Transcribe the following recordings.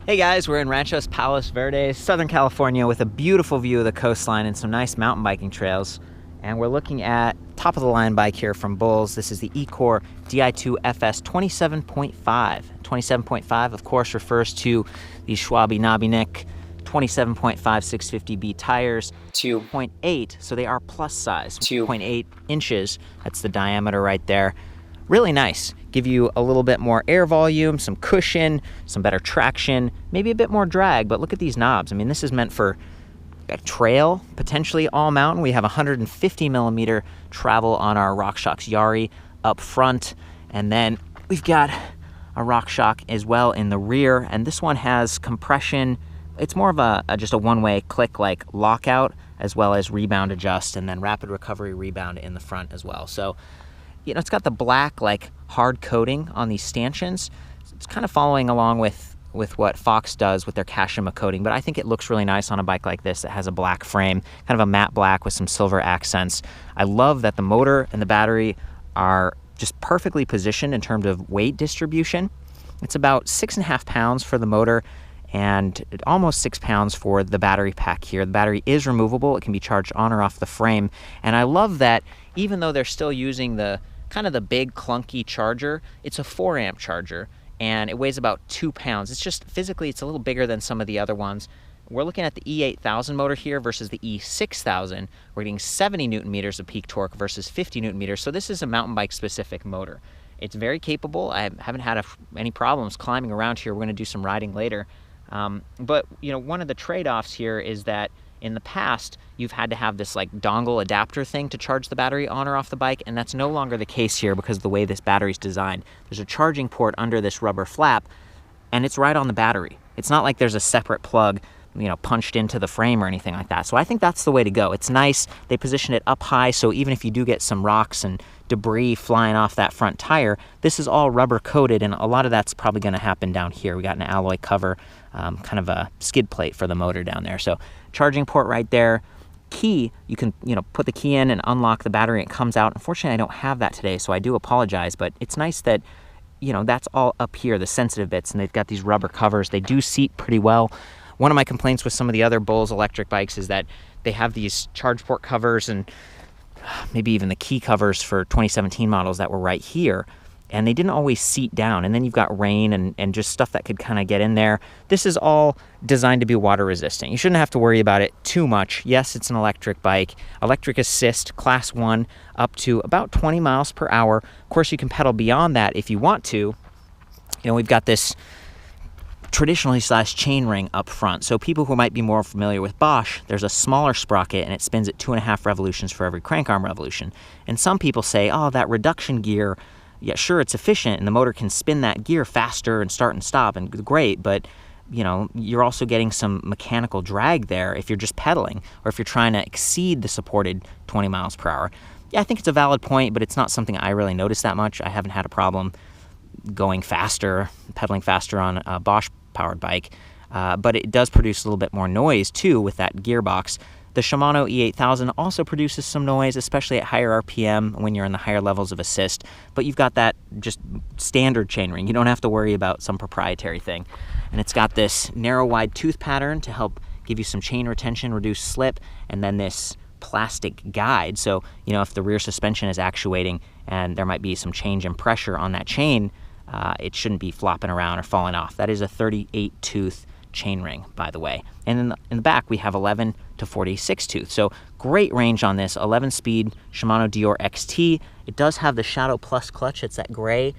Hey guys, we're in Ranchos Palos Verdes, Southern California, with a beautiful view of the coastline and some nice mountain biking trails. And we're looking at top of the line bike here from Bulls. This is the Ecor Di2 FS 27.5. 27.5, of course, refers to the Schwalbe Nabinik 27.5 650B tires. 2.8, so they are plus size. 2.8 inches, that's the diameter right there. Really nice. Give you a little bit more air volume, some cushion, some better traction, maybe a bit more drag, but look at these knobs. I mean, this is meant for a trail, potentially all mountain. We have 150 millimeter travel on our RockShox Yari up front, and then we've got a RockShox as well in the rear, and this one has compression. It's more of just a one-way click like lockout, as well as rebound adjust, and then rapid recovery rebound in the front as well. So, you know, it's got the black, like, hard coating on these stanchions. It's kind of following along with what Fox does with their Kashima coating, but I think it looks really nice on a bike like this that has a black frame, kind of a matte black with some silver accents. I love that the motor and the battery are just perfectly positioned in terms of weight distribution. It's about 6.5 pounds for the motor and almost 6 pounds for the battery pack here. The battery is removable. It can be charged on or off the frame. And I love that even though they're still using the kind of the big clunky charger, it's a 4 amp charger and it weighs about 2 pounds. It's just physically, it's a little bigger than some of the other ones. We're looking at the E8000 motor here versus the E6000. We're getting 70 Newton meters of peak torque versus 50 Newton meters. So this is a mountain bike specific motor. It's very capable. I haven't had any problems climbing around here. We're going to do some riding later. But you know, one of the trade-offs here is that in the past, you've had to have this like dongle adapter thing to charge the battery on or off the bike, and that's no longer the case here because of the way this battery's designed. There's a charging port under this rubber flap, and it's right on the battery. It's not like there's a separate plug, you know, punched into the frame or anything like that. So I think that's the way to go. It's nice. They position it up high, so even if you do get some rocks and debris flying off that front tire, this is all rubber coated, and a lot of that's probably going to happen down here. We got an alloy cover, kind of a skid plate for the motor down there. So charging port right there. Key, you can, you know, put the key in and unlock the battery. It comes out. Unfortunately, I don't have that today, so I do apologize, but it's nice that, you know, that's all up here, the sensitive bits, and they've got these rubber covers. They do seat pretty well. One of my complaints with some of the other Bulls electric bikes is that they have these charge port covers and maybe even the key covers for 2017 models that were right here, and they didn't always seat down, and then you've got rain and just stuff that could kind of get in there. This is all designed to be water resistant. You shouldn't have to worry about it too much. Yes, it's an electric bike. Electric assist, class 1, up to about 20 miles per hour. Of course, you can pedal beyond that if you want to. You know, we've got this traditionally sized chainring up front. So people who might be more familiar with Bosch, there's a smaller sprocket and it spins at 2.5 revolutions for every crank arm revolution. And some people say, oh, that reduction gear, yeah, sure, it's efficient and the motor can spin that gear faster and start and stop, and great, but you know, you're also getting some mechanical drag there if you're just pedaling or if you're trying to exceed the supported 20 miles per hour. Yeah, I think it's a valid point, but it's not something I really notice that much. I haven't had a problem going faster, pedaling faster on a Bosch powered bike, but it does produce a little bit more noise too with that gearbox. The Shimano E8000 also produces some noise, especially at higher RPM when you're in the higher levels of assist, but you've got that just standard chainring. You don't have to worry about some proprietary thing. And it's got this narrow wide tooth pattern to help give you some chain retention, reduce slip, and then this plastic guide. So, you know, if the rear suspension is actuating and there might be some change in pressure on that chain, it shouldn't be flopping around or falling off. That is a 38 tooth chainring, by the way. And in the back, we have 11 to 46 tooth. So great range on this 11-speed Shimano Deore XT. It does have the Shadow Plus clutch. It's that gray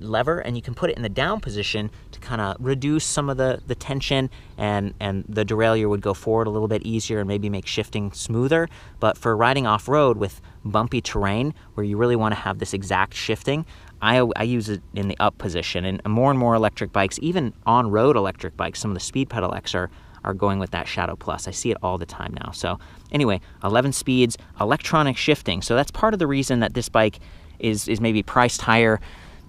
lever, and you can put it in the down position to kind of reduce some of the tension, and the derailleur would go forward a little bit easier and maybe make shifting smoother. But for riding off-road with bumpy terrain where you really want to have this exact shifting, I use it in the up position, and more electric bikes, even on-road electric bikes, some of the Speed Pedal X are going with that Shadow Plus. I see it all the time now. So anyway, 11 speeds, electronic shifting. So that's part of the reason that this bike is maybe priced higher.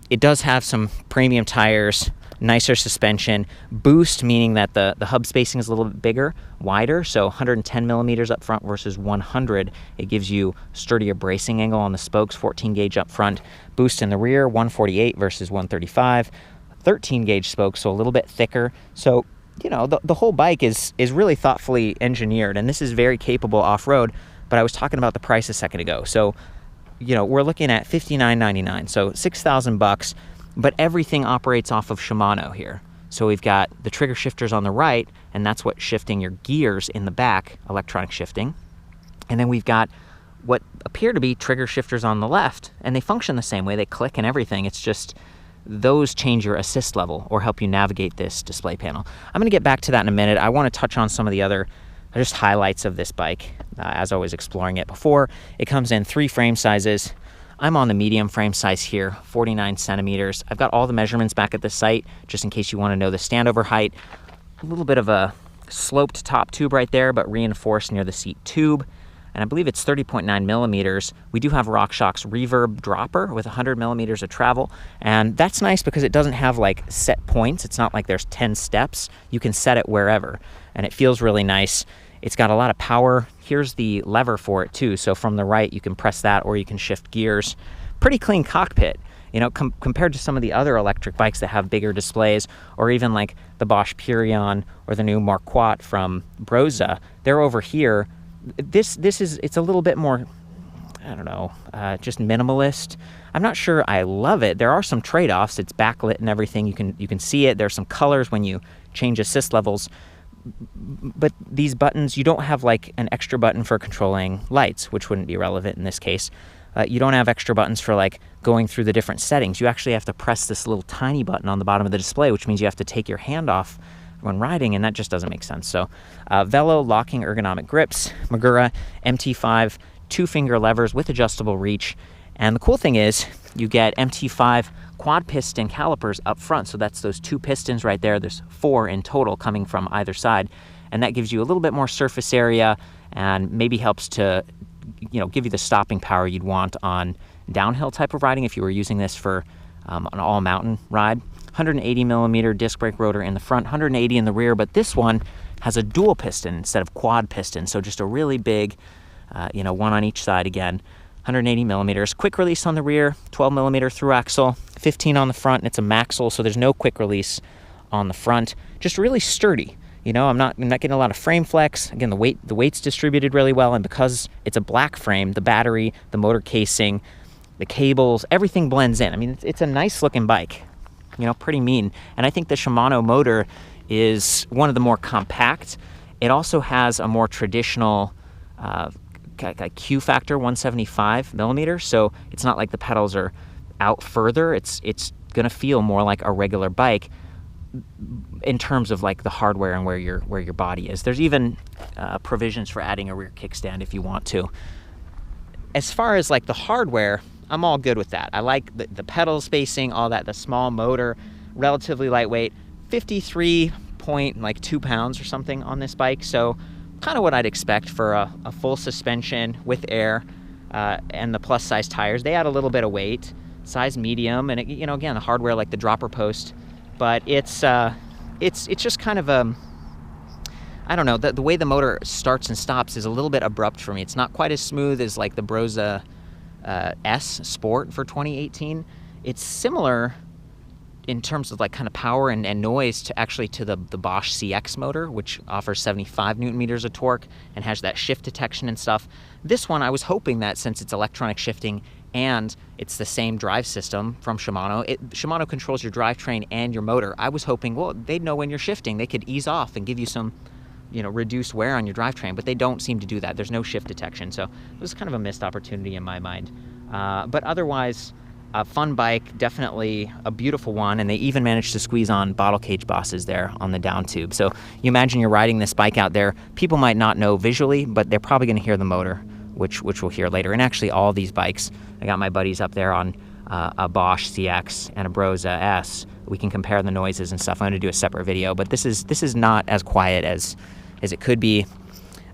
It does have some premium tires, nicer suspension, boost, meaning that the hub spacing is a little bit bigger, wider, so 110 millimeters up front versus 100. It gives you sturdier bracing angle on the spokes, 14 gauge up front, boost in the rear, 148 versus 135, 13 gauge spokes, so a little bit thicker. So the whole bike is really thoughtfully engineered, and this is very capable off-road. But I was talking about the price a second ago. So, we're looking at $59.99, so $6,000, but everything operates off of Shimano here. So we've got the trigger shifters on the right, and that's what's shifting your gears in the back, electronic shifting. And then we've got what appear to be trigger shifters on the left, and they function the same way. They click and everything. It's just those change your assist level or help you navigate this display panel. I'm going to get back to that in a minute. I want to touch on some of the other just highlights of this bike as I was exploring it before. It comes in 3 frame sizes. I'm on the medium frame size here, 49 centimeters. I've got all the measurements back at the site, just in case you want to know the standover height. A little bit of a sloped top tube right there, but reinforced near the seat tube. And I believe it's 30.9 millimeters. We do have RockShox reverb dropper with 100 millimeters of travel. And that's nice because it doesn't have like set points. It's not like there's 10 steps. You can set it wherever. And it feels really nice. It's got a lot of power. Here's the lever for it too. So from the right, you can press that or you can shift gears. Pretty clean cockpit. Compared to some of the other electric bikes that have bigger displays, or even like the Bosch Purion or the new Marquardt from Brose, they're over here. It's a little bit more, I don't know, just minimalist. I'm not sure I love it. There are some trade-offs. It's backlit and everything. You can see it. There's some colors when you change assist levels. But these buttons, you don't have like an extra button for controlling lights, which wouldn't be relevant in this case. You don't have extra buttons for like going through the different settings. You actually have to press this little tiny button on the bottom of the display, which means you have to take your hand off when riding, and that just doesn't make sense. So Velo locking ergonomic grips, Magura MT5 2-finger levers with adjustable reach. And the cool thing is you get MT5 quad piston calipers up front. So that's those 2 pistons right there. There's 4 in total coming from either side. And that gives you a little bit more surface area and maybe helps to give you the stopping power you'd want on downhill type of riding if you were using this for an all mountain ride. 180 millimeter disc brake rotor in the front, 180 in the rear, but this one has a dual piston instead of quad piston. So just a really big, one on each side again. 180 millimeters. Quick release on the rear, 12 millimeter through axle, 15 on the front, and it's a Maxle, so there's no quick release on the front. Just really sturdy. I'm not getting a lot of frame flex. Again, the weight's distributed really well, and because it's a black frame, the battery, the motor casing, the cables, everything blends in. I mean, it's a nice looking bike. Pretty mean. And I think the Shimano motor is one of the more compact. It also has a more traditional Q factor, 175 millimeters. So it's not like the pedals are out further. It's going to feel more like a regular bike in terms of like the hardware and where your body is. There's even provisions for adding a rear kickstand if you want to. As far as like the hardware, I'm all good with that. I like the pedal spacing, all that, the small motor, relatively lightweight, 53.2 pounds or something on this bike. So kind of what I'd expect for a full suspension with air and the plus size tires. They add a little bit of weight, size medium, and again, the hardware like the dropper post, but it's just kind of I don't know, the way the motor starts and stops is a little bit abrupt for me. It's not quite as smooth as like the Brose S Sport for 2018. It's similar in terms of like kind of power and noise to the Bosch CX motor, which offers 75 newton meters of torque and has that shift detection and stuff. This one, I was hoping that since it's electronic shifting and it's the same drive system from Shimano, Shimano controls your drivetrain and your motor. I was hoping, well, they'd know when you're shifting. They could ease off and give you some reduced wear on your drivetrain, but they don't seem to do that. There's no shift detection, so it was kind of a missed opportunity in my mind. But otherwise, a fun bike, definitely a beautiful one, and they even managed to squeeze on bottle cage bosses there on the down tube. So you imagine you're riding this bike out there. People might not know visually, but they're probably going to hear the motor, which we'll hear later. And actually, all these bikes, I got my buddies up there on a Bosch CX and a Brose S. We can compare the noises and stuff. I'm going to do a separate video, but this is not as quiet as it could be.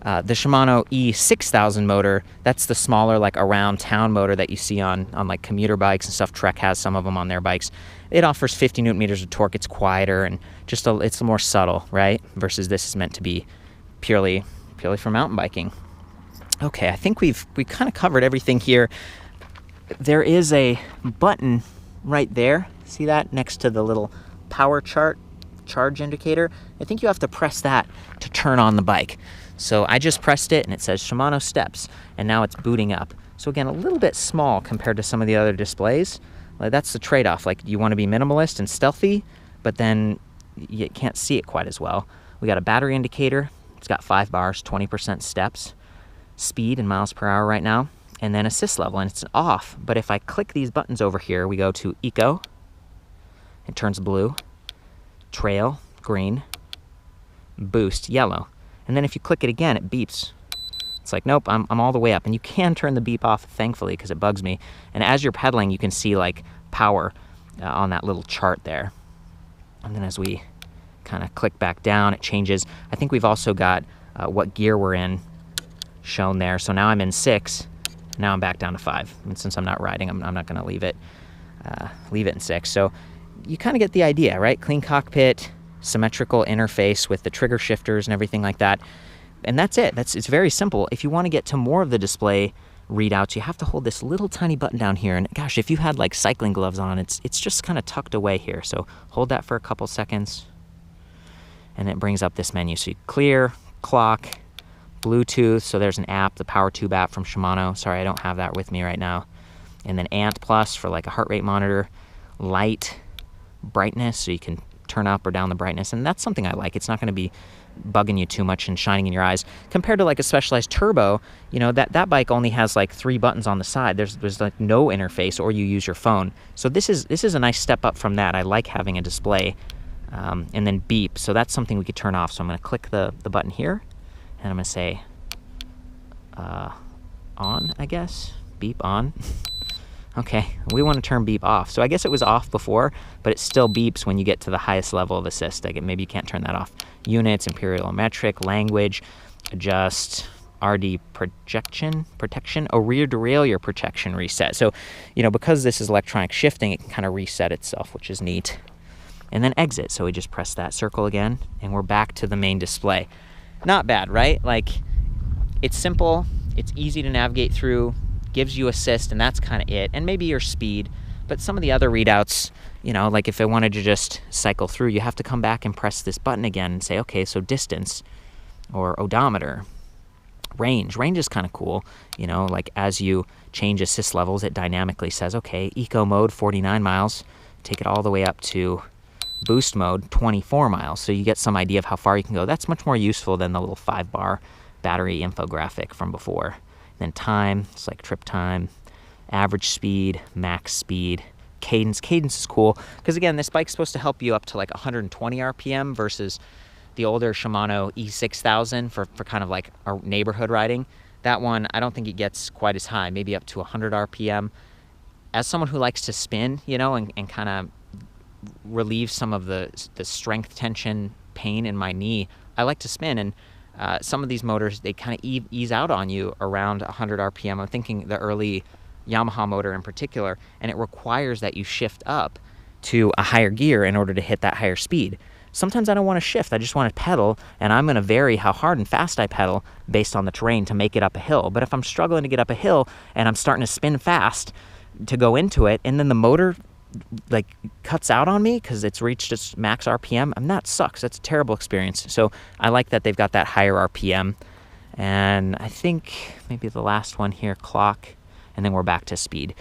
The Shimano E6000 motor, that's the smaller, like around town motor that you see on like commuter bikes and stuff. Trek has some of them on their bikes. It offers 50 newton meters of torque. It's quieter and it's more subtle, right? Versus this is meant to be purely for mountain biking. Okay, I think we kind of covered everything here. There is a button right there. See that next to the little power chart? charge indicator. I think you have to press that to turn on the bike. So I just pressed it and it says Shimano Steps, and now it's booting up. So again, a little bit small compared to some of the other displays. Like, that's the trade-off. Like, you want to be minimalist and stealthy, but then you can't see it quite as well. We got a battery indicator. It's got 5 bars, 20% steps, speed in miles per hour right now, and then assist level, and it's off. But if I click these buttons over here, we go to Eco, it turns blue, Trail, green, Boost, yellow. And then if you click it again, it beeps. It's like, nope, I'm all the way up. And you can turn the beep off, thankfully, because it bugs me. And as you're pedaling, you can see like power on that little chart there. And then as we kind of click back down, it changes. I think we've also got what gear we're in shown there. So now I'm in 6. Now I'm back down to 5. And since I'm not riding, I'm not going to leave it in 6. So you kind of get the idea, right? Clean cockpit, symmetrical interface with the trigger shifters and everything like that. And that's it. It's very simple. If you want to get to more of the display readouts, you have to hold this little tiny button down here. And gosh, if you had like cycling gloves on, it's just kind of tucked away here. So hold that for a couple seconds, and it brings up this menu. So you clear, clock, Bluetooth. So there's an app, the PowerTube app from Shimano. Sorry, I don't have that with me right now. And then Ant Plus for like a heart rate monitor, light, brightness, so you can turn up or down the brightness. And that's something I like. It's not going to be bugging you too much and shining in your eyes compared to like a Specialized Turbo. You know, that bike only has like 3 buttons on the side. There's like no interface, or you use your phone. So this is a nice step up from that. I like having a display. And then beep, so that's something we could turn off. So I'm going to click the button here, and I'm going to say on, I guess. Beep on. Okay, we want to turn beep off. So I guess it was off before, but it still beeps when you get to the highest level of assist. Like, maybe you can't turn that off. Units, imperial metric, language, adjust, RD protection, rear derailleur protection reset. So, you know, because this is electronic shifting, it can kind of reset itself, which is neat. And then exit. So we just press that circle again, and we're back to the main display. Not bad, right? Like, it's simple, it's easy to navigate through, gives you assist, and that's kind of it. And maybe your speed. But some of the other readouts, you know, like if I wanted to just cycle through, you have to come back and press this button again and say, okay, so distance, or odometer, range. Range is kind of cool. You know, like as you change assist levels, it dynamically says, okay, eco mode, 49 miles. Take it all the way up to boost mode, 24 miles. So you get some idea of how far you can go. That's much more useful than the little 5-bar battery infographic from before. And then time, it's like trip time, average speed, max speed, cadence. Cadence is cool because, again, this bike's supposed to help you up to like 120 RPM versus the older Shimano E6000 for kind of like our neighborhood riding. That one, I don't think it gets quite as high, maybe up to 100 RPM. As someone who likes to spin, you know, and kind of relieve some of the strength tension pain in my knee, I like to spin, and some of these motors, they kind of ease out on you around 100 RPM. I'm thinking the early Yamaha motor in particular, and it requires that you shift up to a higher gear in order to hit that higher speed. Sometimes I don't want to shift, I just want to pedal, and I'm going to vary how hard and fast I pedal based on the terrain to make it up a hill. But if I'm struggling to get up a hill and I'm starting to spin fast to go into it, and then the motor like cuts out on me because it's reached its max RPM, that sucks. That's a terrible experience. So I like that they've got that higher RPM. And I think maybe the last one here, clock, and then we're back to speed.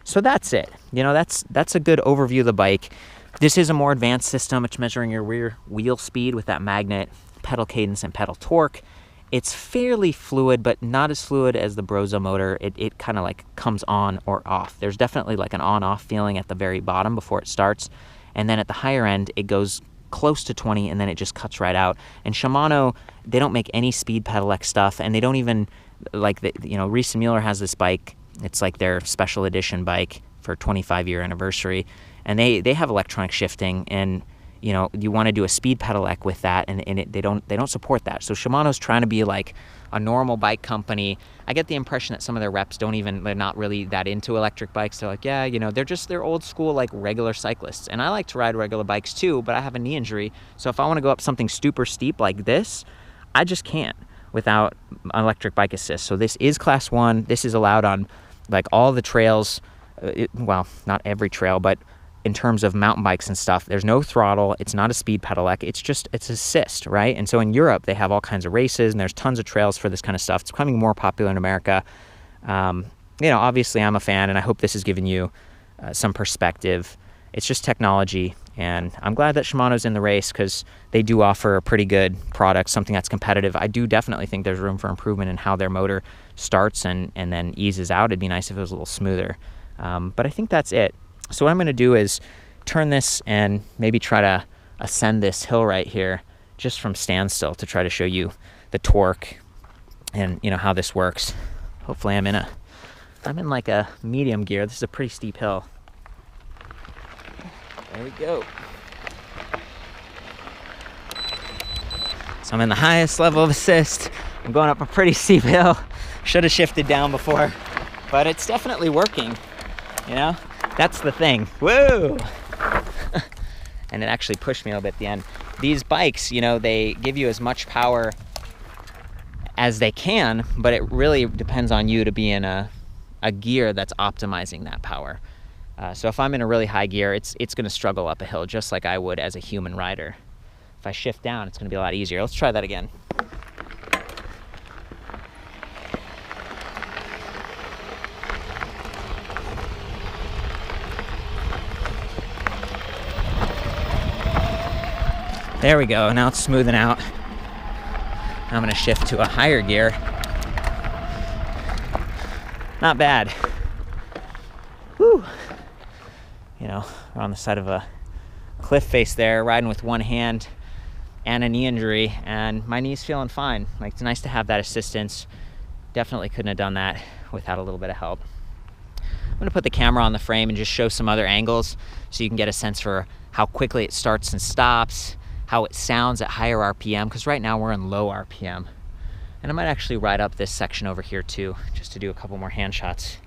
So that's it. You know, that's a good overview of the bike. This is a more advanced system. It's measuring your rear wheel speed with that magnet, pedal cadence, and pedal torque. It's fairly fluid, but not as fluid as the Brose motor. It kind of like comes on or off. There's definitely like an on-off feeling at the very bottom before it starts. And then at the higher end, it goes close to 20, and then it just cuts right out. And Shimano, they don't make any speed pedelec stuff, and they don't even, like, you know, Reese and Mueller has this bike. It's like their special edition bike for 25-year anniversary. And they have electronic shifting, and you know, you want to do a speed pedelec with that, and they don't support that. So Shimano's trying to be like a normal bike company. I get the impression that some of their reps they're not really that into electric bikes. They're like, yeah, you know, they're old school, like regular cyclists. And I like to ride regular bikes too, but I have a knee injury. So if I want to go up something super steep like this, I just can't without electric bike assist. So this is class 1. This is allowed on like all the trails. Well, not every trail, but in terms of mountain bikes and stuff, there's no throttle. It's not a speed pedelec. It's assist, right? And so in Europe, they have all kinds of races and there's tons of trails for this kind of stuff. It's becoming more popular in America. Obviously I'm a fan, and I hope this has given you some perspective. It's just technology, and I'm glad that Shimano's in the race because they do offer a pretty good product, something that's competitive. I do definitely think there's room for improvement in how their motor starts and then eases out. It'd be nice if it was a little smoother. But I think that's it. So what I'm going to do is turn this and maybe try to ascend this hill right here just from standstill to try to show you the torque and how this works. Hopefully I'm in like a medium gear. This is a pretty steep hill. There we go. So I'm in the highest level of assist. I'm going up a pretty steep hill. Should have shifted down before, but it's definitely working. That's the thing. Whoa! And it actually pushed me a little bit at the end. These bikes, they give you as much power as they can, but it really depends on you to be in a gear that's optimizing that power. So if I'm in a really high gear, it's going to struggle up a hill just like I would as a human rider. If I shift down, it's going to be a lot easier. Let's try that again. There we go. Now it's smoothing out. I'm going to shift to a higher gear. Not bad. Whew. We're on the side of a cliff face there, riding with one hand and a knee injury, and my knee's feeling fine. Like, it's nice to have that assistance. Definitely couldn't have done that without a little bit of help. I'm going to put the camera on the frame and just show some other angles so you can get a sense for how quickly it starts and stops, how it sounds at higher RPM, because right now we're in low RPM. And I might actually ride up this section over here too, just to do a couple more hand shots.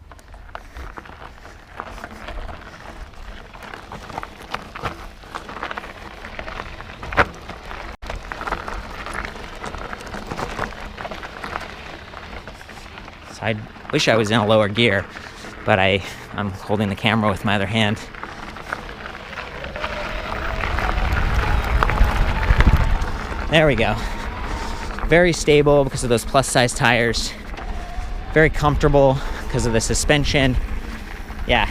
So I wish I was in a lower gear, but I'm holding the camera with my other hand. There we go. Very stable because of those plus size tires. Very comfortable because of the suspension. Yeah.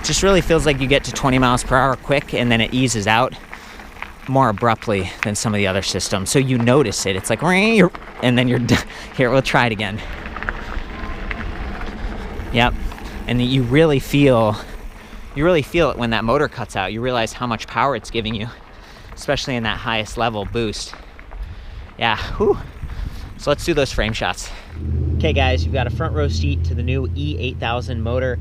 Just really feels like you get to 20 miles per hour quick and then it eases out more abruptly than some of the other systems. So you notice it. It's like, and then you're done. Here, we'll try it again. Yep. And you really feel it when that motor cuts out. You realize how much power it's giving you, especially in that highest level boost. Yeah. Whew. So let's do those frame shots. Okay, guys, you've got a front row seat to the new E8000 motor.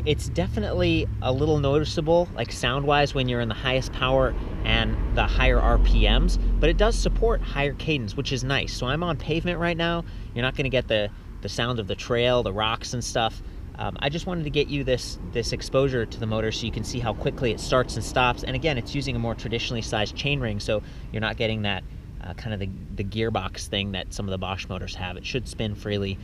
It's definitely a little noticeable, like sound-wise, when you're in the highest power and the higher RPMs, but it does support higher cadence, which is nice. So I'm on pavement right now. You're not going to get the sound of the trail, the rocks and stuff. I just wanted to get you this exposure to the motor so you can see how quickly it starts and stops. And again, it's using a more traditionally sized chainring, so you're not getting that kind of the gearbox thing that some of the Bosch motors have. It should spin freely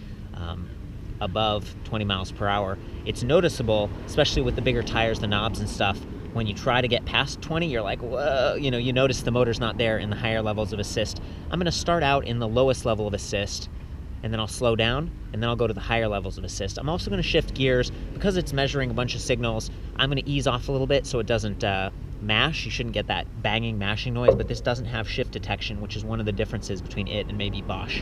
above 20 miles per hour. It's noticeable, especially with the bigger tires, the knobs and stuff. When you try to get past 20, you're like, whoa, you notice the motor's not there in the higher levels of assist. I'm going to start out in the lowest level of assist, and then I'll slow down, and then I'll go to the higher levels of assist. I'm also going to shift gears. Because it's measuring a bunch of signals, I'm going to ease off a little bit so it doesn't mash. You shouldn't get that banging, mashing noise, but this doesn't have shift detection, which is one of the differences between it and maybe Bosch.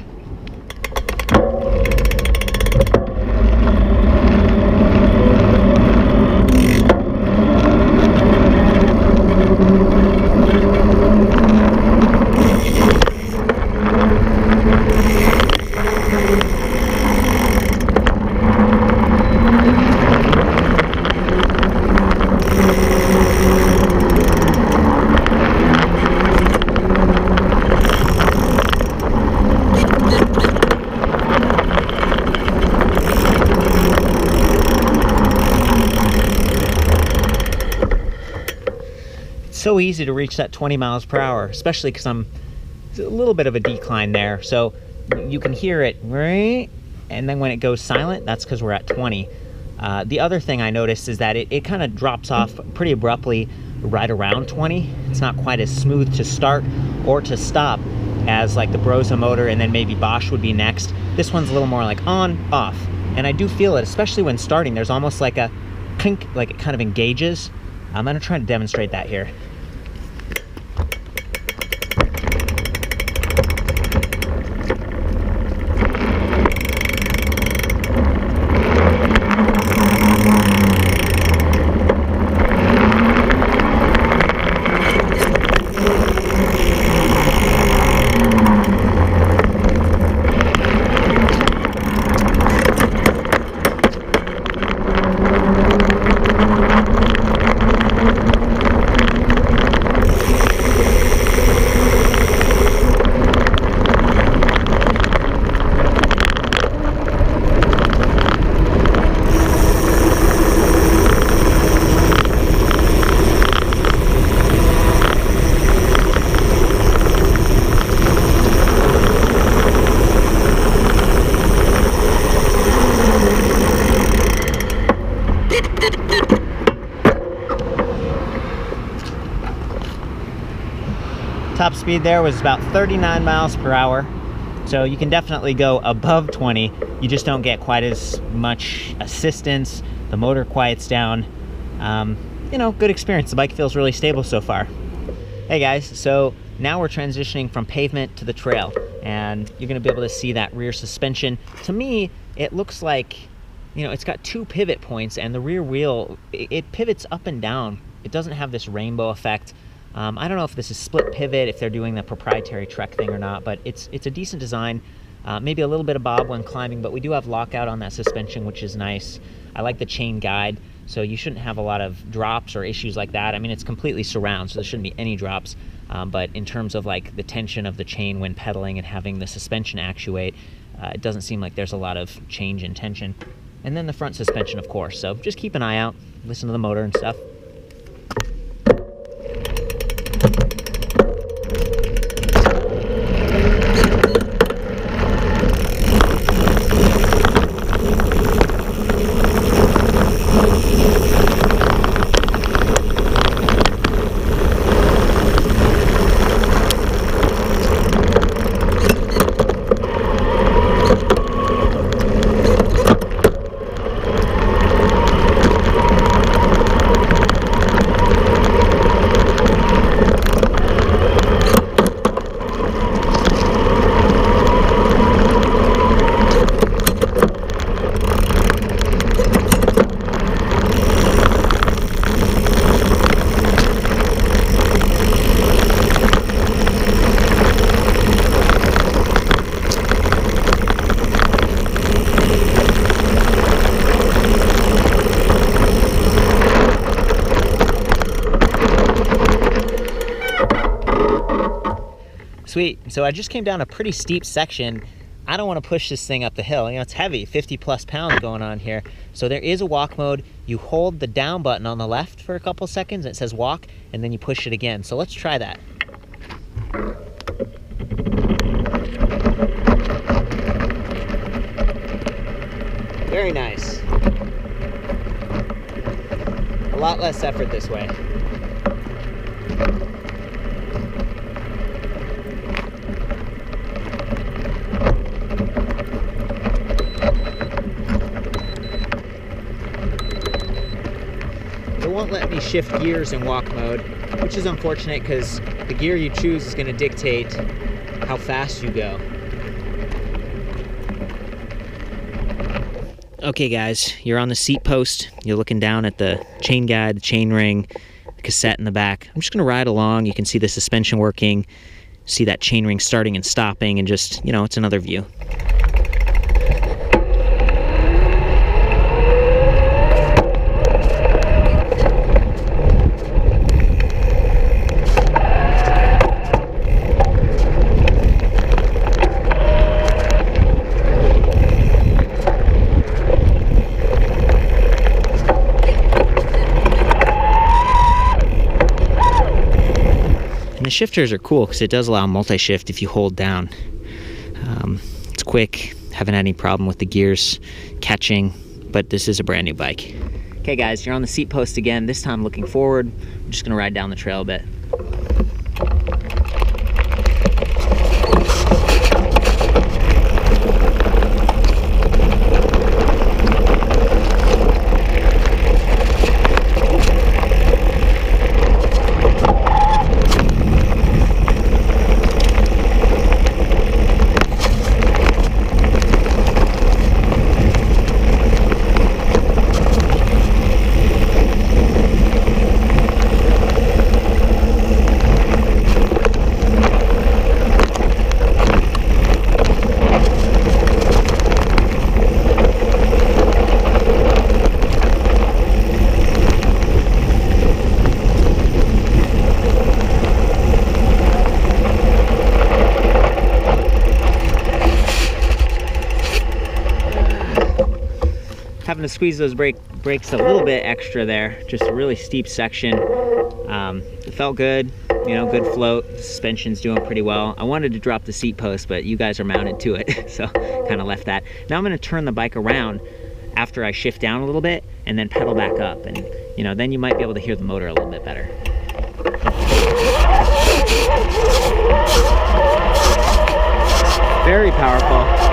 so easy to reach that 20 miles per hour, especially because it's a little bit of a decline there. So you can hear it, right? And then when it goes silent, that's because we're at 20. The other thing I noticed is that it kind of drops off pretty abruptly right around 20. It's not quite as smooth to start or to stop as like the Brose motor and then maybe Bosch would be next. This one's a little more like on, off. And I do feel it, especially when starting. There's almost like a clink, like it kind of engages. I'm gonna try to demonstrate that here. Top speed there was about 39 miles per hour. So you can definitely go above 20. You just don't get quite as much assistance. The motor quiets down. You know, good experience. The bike feels really stable so far. Hey guys, so now we're transitioning from pavement to the trail, and you're gonna be able to see that rear suspension. To me, it looks like, you know, it's got two pivot points, and the rear wheel, it pivots up and down. It doesn't have this rainbow effect. I don't know if this is split pivot, if they're doing the proprietary Trek thing or not, but it's a decent design. Maybe a little bit of bob when climbing, but we do have lockout on that suspension, which is nice. I like the chain guide, so you shouldn't have a lot of drops or issues like that. I mean, it's completely surround, so there shouldn't be any drops. But in terms of like the tension of the chain when pedaling and having the suspension actuate, it doesn't seem like there's a lot of change in tension. And then the front suspension, of course. So just keep an eye out, listen to the motor and stuff. Sweet. So I just came down a pretty steep section. I don't want to push this thing up the hill. You know, it's heavy, 50 plus pounds going on here. So there is a walk mode. You hold the down button on the left for a couple seconds. It says walk, and then you push it again. So let's try that. Very nice. A lot less effort this way. It won't let me shift gears in walk mode, which is unfortunate because the gear you choose is going to dictate how fast you go. Okay guys, you're on the seat post, you're looking down at the chain guide, the chain ring, the cassette in the back. I'm just going to ride along. You can see the suspension working, see that chain ring starting and stopping, and just, you know, it's another view. shifters are cool because it does allow multi-shift if you hold down. It's quick, haven't had any problem with the gears catching, but this is a brand new bike. Okay guys, you're on the seat post again, this time looking forward. I'm just gonna ride down the trail a bit. Having to squeeze those brakes a little bit extra there, just a really steep section. It felt good, you know, good float. The suspension's doing pretty well. I wanted to drop the seat post, but you guys are mounted to it, so kind of left that. Now I'm going to turn the bike around after I shift down a little bit and then pedal back up, and you know, then you might be able to hear the motor a little bit better. Very powerful.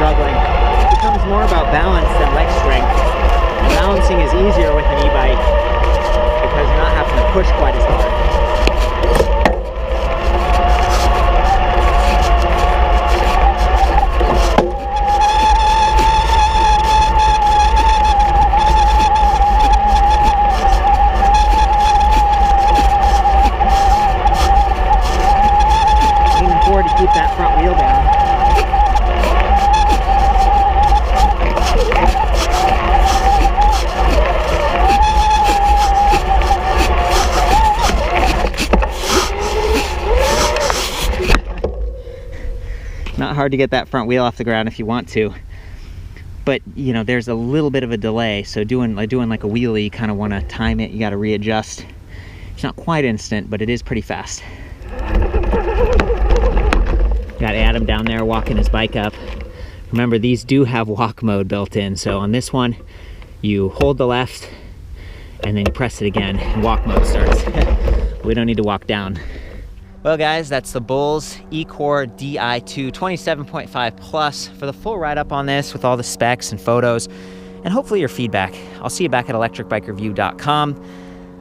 Struggling. It becomes more about balance than leg strength. And balancing is easier with an e-bike because you're not having to push quite as hard. Looking forward to keep that front wheel down. Not hard to get that front wheel off the ground if you want to, but you know, there's a little bit of a delay, so doing like a wheelie, you kind of want to time it, you got to readjust. It's not quite instant, but it is pretty fast. Got Adam down there walking his bike up. Remember, these do have walk mode built in, so on this one you hold the left and then you press it again and walk mode starts. We don't need to walk down. Well guys, that's the Bulls E-Core Di2 27.5 Plus. For the full write-up on this with all the specs and photos and hopefully your feedback, I'll see you back at electricbikereview.com.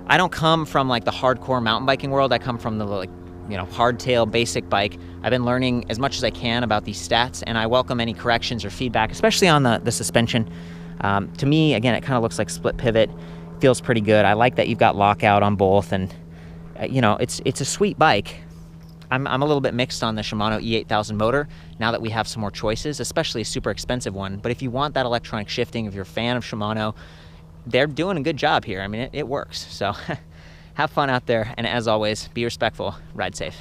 I don't come from like the hardcore mountain biking world. I come from the hardtail basic bike. I've been learning as much as I can about these stats, and I welcome any corrections or feedback, especially on the suspension. To me, again, it kind of looks like split pivot. Feels pretty good. I like that you've got lockout on both, and it's a sweet bike. I'm a little bit mixed on the Shimano E8000 motor now that we have some more choices, especially a super expensive one. But if you want that electronic shifting, if you're a fan of Shimano, they're doing a good job here. I mean, it works. So have fun out there. And as always, be respectful, ride safe.